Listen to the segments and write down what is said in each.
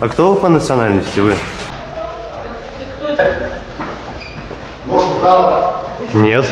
А кто вы по национальности, вы? Нет.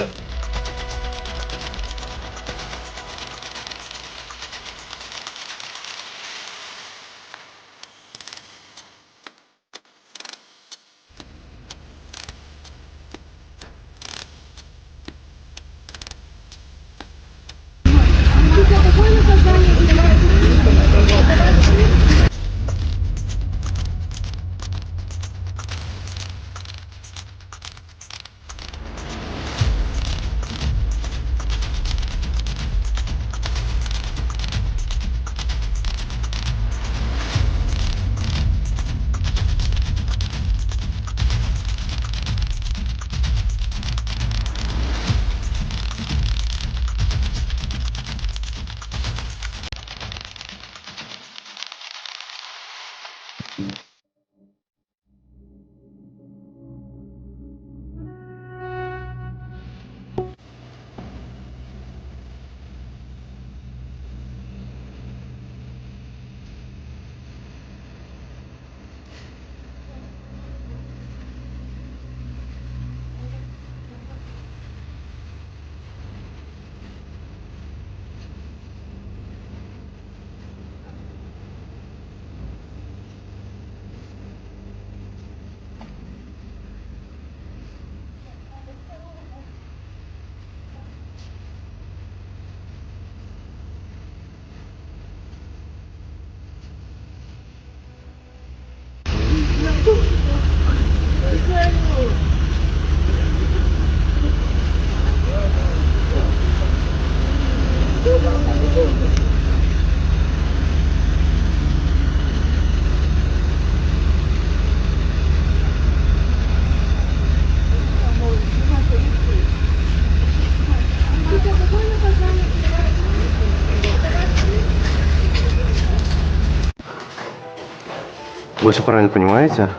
Вы все правильно понимаете?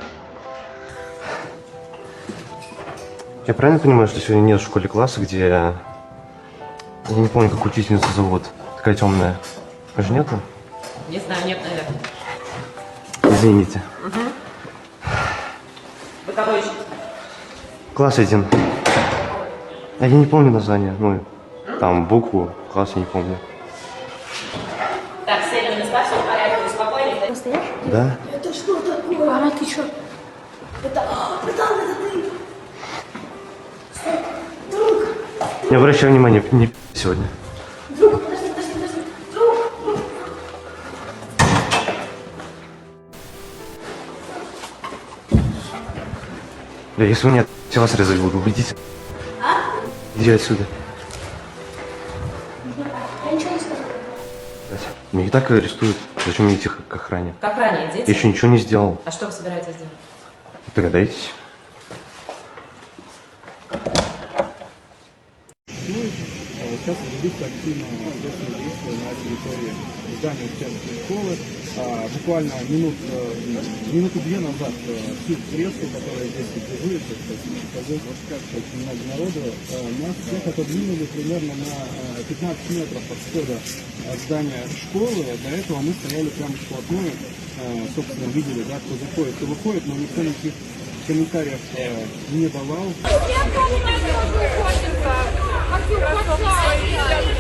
Я правильно понимаю, что сегодня нет в школе класса, где... Я не помню, как учительницу зовут. Такая темная. Вы же нету? Не знаю, нет, наверное. Извините. Вы кого ищете? Класс 1. А я не помню название. Ну, там букву, класс я не помню. Так, сели на места, все в порядке, успокоились? Настоящий? Да? Это что такое? Мама, ты что? Это... Братан, это ты! Стой, друг! Не обращай внимания, не сегодня. Друг, подожди. Друг! Да, если вы нет, я вас резать буду. Уйдите. А? Иди отсюда. Я ничего не сказал. Меня и так арестуют. Зачем мне идти к охране? Как ранее, Я идите? еще ничего не сделал. А что вы собираетесь делать? Догадайтесь. Сейчас ведутся активно следственные действия на территории здания учебной школы. Буквально минуты-две назад всю прессу, которая здесь существуется, очень много народу, нас всех отодвинули примерно на 15 метров от входа здания школы. До этого мы стояли прямо вплотную, собственно, видели, да, кто заходит, кто выходит, но никто никаких комментариев не давал. Я очень прошу, кто найдет?